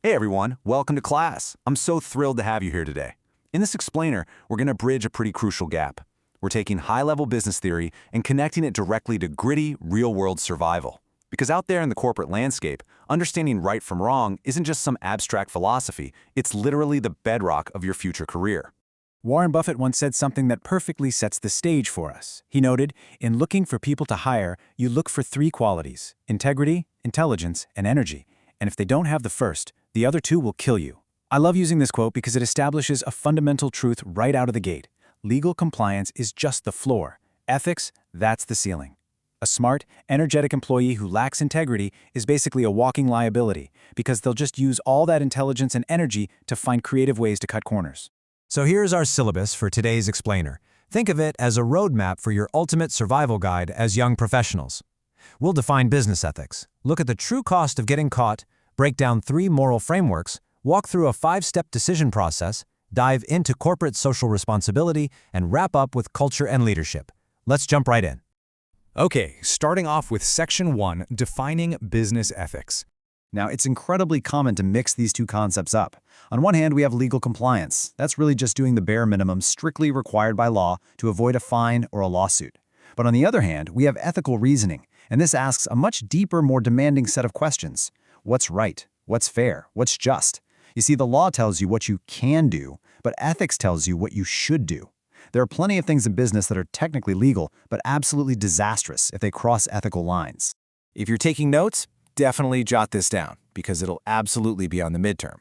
Hey everyone, welcome to class. I'm so thrilled to have you here today. In this explainer, we're going to bridge a pretty crucial gap. We're taking high-level business theory and connecting it directly to gritty, real-world survival. Because out there in the corporate landscape, understanding right from wrong isn't just some abstract philosophy, it's literally the bedrock of your future career. Warren Buffett once said something that perfectly sets the stage for us. He noted, "In looking for people to hire, you look for three qualities: integrity, intelligence, and energy. And if they don't have the first, the other two will kill you." I love using this quote because it establishes a fundamental truth right out of the gate. Legal compliance is just the floor. Ethics, that's the ceiling. A smart, energetic employee who lacks integrity is basically a walking liability because they'll just use all that intelligence and energy to find creative ways to cut corners. So here's our syllabus for today's explainer. Think of it as a roadmap for your ultimate survival guide as young professionals. We'll define business ethics, look at the true cost of getting caught, break down 3 moral frameworks, walk through a 5-step decision process, dive into corporate social responsibility, and wrap up with culture and leadership. Let's jump right in. Okay, starting off with Section 1, Defining Business Ethics. Now, it's incredibly common to mix these two concepts up. On one hand, we have legal compliance. That's really just doing the bare minimum strictly required by law to avoid a fine or a lawsuit. But on the other hand, we have ethical reasoning, and this asks a much deeper, more demanding set of questions. What's right? What's fair? What's just? You see, the law tells you what you can do, but ethics tells you what you should do. There are plenty of things in business that are technically legal, but absolutely disastrous if they cross ethical lines. If you're taking notes, definitely jot this down, because it'll absolutely be on the midterm.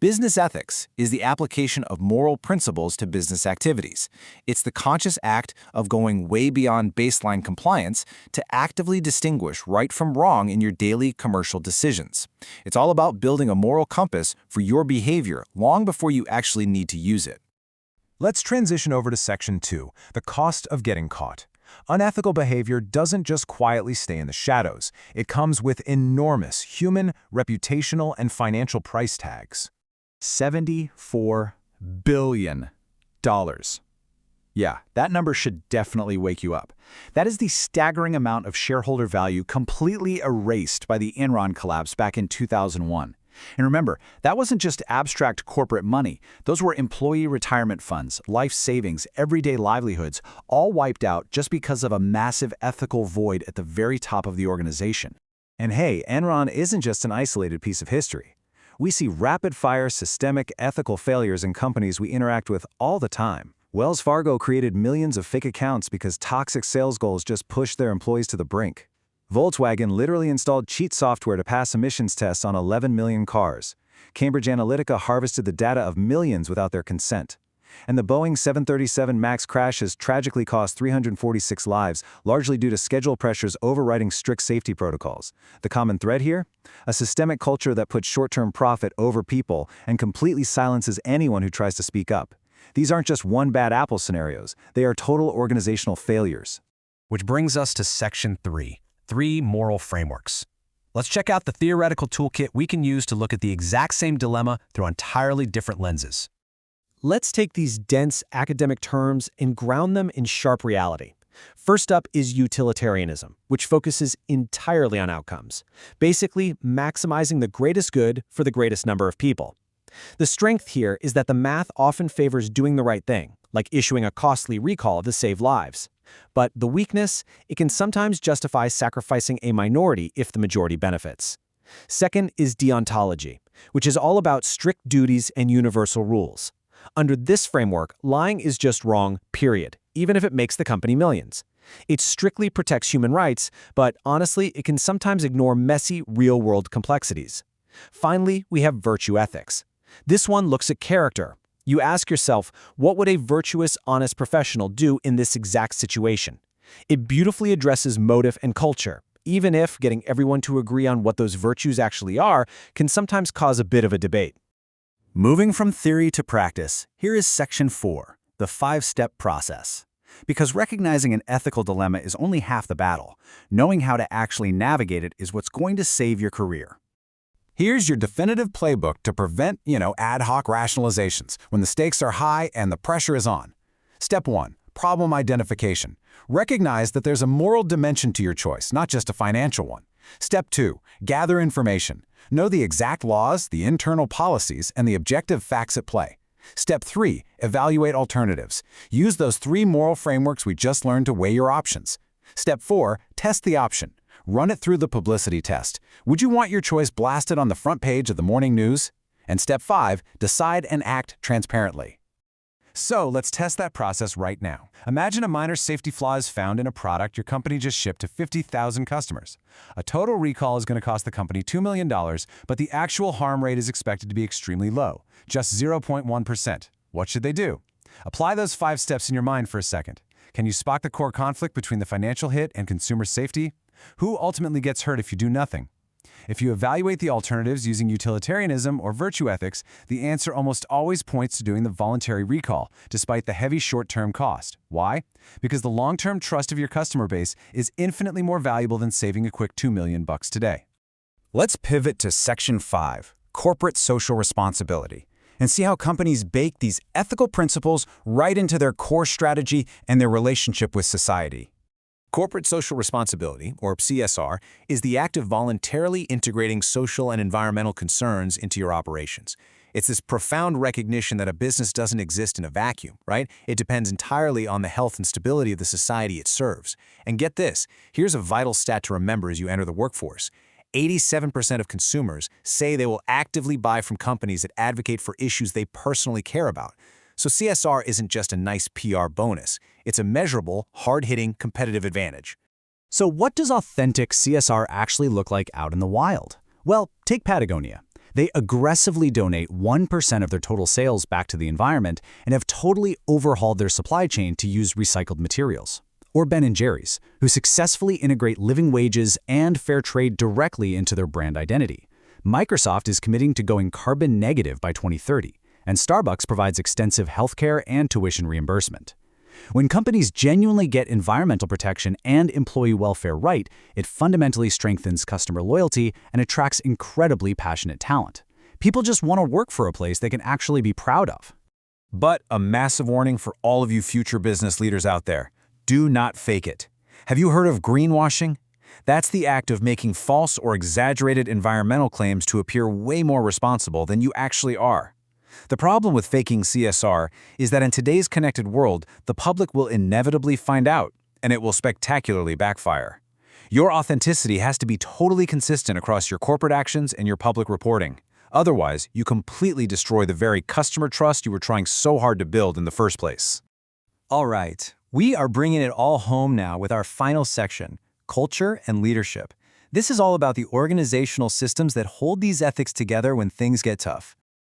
Business ethics is the application of moral principles to business activities. It's the conscious act of going way beyond baseline compliance to actively distinguish right from wrong in your daily commercial decisions. It's all about building a moral compass for your behavior long before you actually need to use it. Let's transition over to Section 2, the cost of getting caught. Unethical behavior doesn't just quietly stay in the shadows. It comes with enormous human, reputational, and financial price tags. $74 billion. Yeah, that number should definitely wake you up. That is the staggering amount of shareholder value completely erased by the Enron collapse back in 2001. And remember, that wasn't just abstract corporate money. Those were employee retirement funds, life savings, everyday livelihoods, all wiped out just because of a massive ethical void at the very top of the organization. And hey, Enron isn't just an isolated piece of history. We see rapid-fire systemic ethical failures in companies we interact with all the time. Wells Fargo created millions of fake accounts because toxic sales goals just pushed their employees to the brink. Volkswagen literally installed cheat software to pass emissions tests on 11 million cars. Cambridge Analytica harvested the data of millions without their consent. And the Boeing 737 MAX crash has tragically cost 346 lives, largely due to schedule pressures overriding strict safety protocols. The common thread here? A systemic culture that puts short-term profit over people and completely silences anyone who tries to speak up. These aren't just one bad apple scenarios. They are total organizational failures. Which brings us to Section 3. 3 moral frameworks. Let's check out the theoretical toolkit we can use to look at the exact same dilemma through entirely different lenses. Let's take these dense academic terms and ground them in sharp reality. First up is utilitarianism, which focuses entirely on outcomes, basically maximizing the greatest good for the greatest number of people. The strength here is that the math often favors doing the right thing, like issuing a costly recall to save lives. But the weakness, it can sometimes justify sacrificing a minority if the majority benefits. Second is deontology, which is all about strict duties and universal rules. Under this framework, lying is just wrong, period, even if it makes the company millions. It strictly protects human rights, but honestly, it can sometimes ignore messy, real-world complexities. Finally, we have virtue ethics. This one looks at character. You ask yourself, what would a virtuous, honest professional do in this exact situation? It beautifully addresses motive and culture, even if getting everyone to agree on what those virtues actually are can sometimes cause a bit of a debate. Moving from theory to practice, here is Section 4, the 5-step process. Because recognizing an ethical dilemma is only half the battle, knowing how to actually navigate it is what's going to save your career. Here's your definitive playbook to prevent, ad hoc rationalizations when the stakes are high and the pressure is on. Step 1, problem identification. Recognize that there's a moral dimension to your choice, not just a financial one. Step 2. Gather information. Know the exact laws, the internal policies, and the objective facts at play. Step 3. Evaluate alternatives. Use those 3 moral frameworks we just learned to weigh your options. Step 4. Test the option. Run it through the publicity test. Would you want your choice blasted on the front page of the morning news? And Step 5. Decide and act transparently. So let's test that process right now. Imagine a minor safety flaw is found in a product your company just shipped to 50,000 customers. A total recall is going to cost the company $2 million, but the actual harm rate is expected to be extremely low, just 0.1%. What should they do? Apply those 5 steps in your mind for a second. Can you spot the core conflict between the financial hit and consumer safety? Who ultimately gets hurt if you do nothing? If you evaluate the alternatives using utilitarianism or virtue ethics, the answer almost always points to doing the voluntary recall, despite the heavy short-term cost. Why? Because the long-term trust of your customer base is infinitely more valuable than saving a quick $2 million today. Let's pivot to Section 5, Corporate Social Responsibility, and see how companies bake these ethical principles right into their core strategy and their relationship with society. Corporate social responsibility, or CSR, is the act of voluntarily integrating social and environmental concerns into your operations. It's this profound recognition that a business doesn't exist in a vacuum, right? It depends entirely on the health and stability of the society it serves. And get this, here's a vital stat to remember as you enter the workforce. 87% of consumers say they will actively buy from companies that advocate for issues they personally care about. So CSR isn't just a nice PR bonus. It's a measurable, hard-hitting competitive advantage. So what does authentic CSR actually look like out in the wild? Well, take Patagonia. They aggressively donate 1% of their total sales back to the environment and have totally overhauled their supply chain to use recycled materials. Or Ben & Jerry's, who successfully integrate living wages and fair trade directly into their brand identity. Microsoft is committing to going carbon negative by 2030. And Starbucks provides extensive healthcare and tuition reimbursement. When companies genuinely get environmental protection and employee welfare right, it fundamentally strengthens customer loyalty and attracts incredibly passionate talent. People just want to work for a place they can actually be proud of. But a massive warning for all of you future business leaders out there. Do not fake it. Have you heard of greenwashing? That's the act of making false or exaggerated environmental claims to appear way more responsible than you actually are. The problem with faking CSR is that in today's connected world, the public will inevitably find out, and it will spectacularly backfire. Your authenticity has to be totally consistent across your corporate actions and your public reporting. Otherwise, you completely destroy the very customer trust you were trying so hard to build in the first place. All right, we are bringing it all home now with our final section, culture and leadership. This is all about the organizational systems that hold these ethics together when things get tough.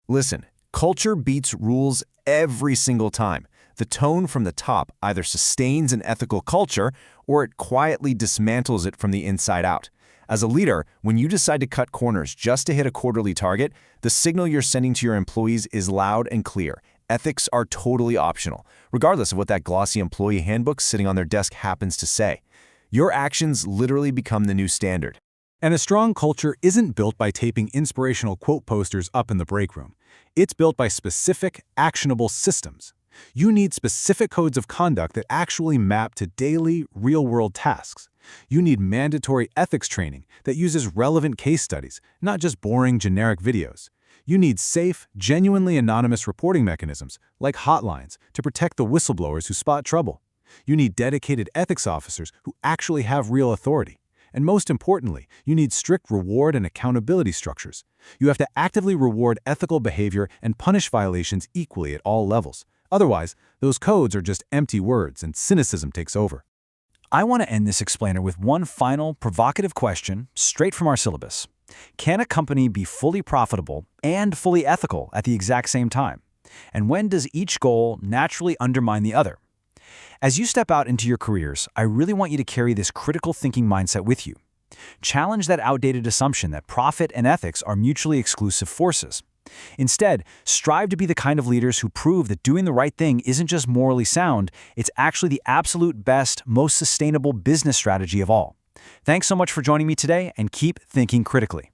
Listen. Culture beats rules every single time. The tone from the top either sustains an ethical culture or it quietly dismantles it from the inside out. As a leader, when you decide to cut corners just to hit a quarterly target, the signal you're sending to your employees is loud and clear. Ethics are totally optional, regardless of what that glossy employee handbook sitting on their desk happens to say. Your actions literally become the new standard. And a strong culture isn't built by taping inspirational quote posters up in the break room. It's built by specific, actionable systems. You need specific codes of conduct that actually map to daily, real-world tasks. You need mandatory ethics training that uses relevant case studies, not just boring, generic videos. You need safe, genuinely anonymous reporting mechanisms, like hotlines, to protect the whistleblowers who spot trouble. You need dedicated ethics officers who actually have real authority. And most importantly, you need strict reward and accountability structures. You have to actively reward ethical behavior and punish violations equally at all levels. Otherwise, those codes are just empty words and cynicism takes over. I want to end this explainer with one final, provocative question straight from our syllabus. Can a company be fully profitable and fully ethical at the exact same time? And when does each goal naturally undermine the other? As you step out into your careers, I really want you to carry this critical thinking mindset with you. Challenge that outdated assumption that profit and ethics are mutually exclusive forces. Instead, strive to be the kind of leaders who prove that doing the right thing isn't just morally sound, it's actually the absolute best, most sustainable business strategy of all. Thanks so much for joining me today, and keep thinking critically.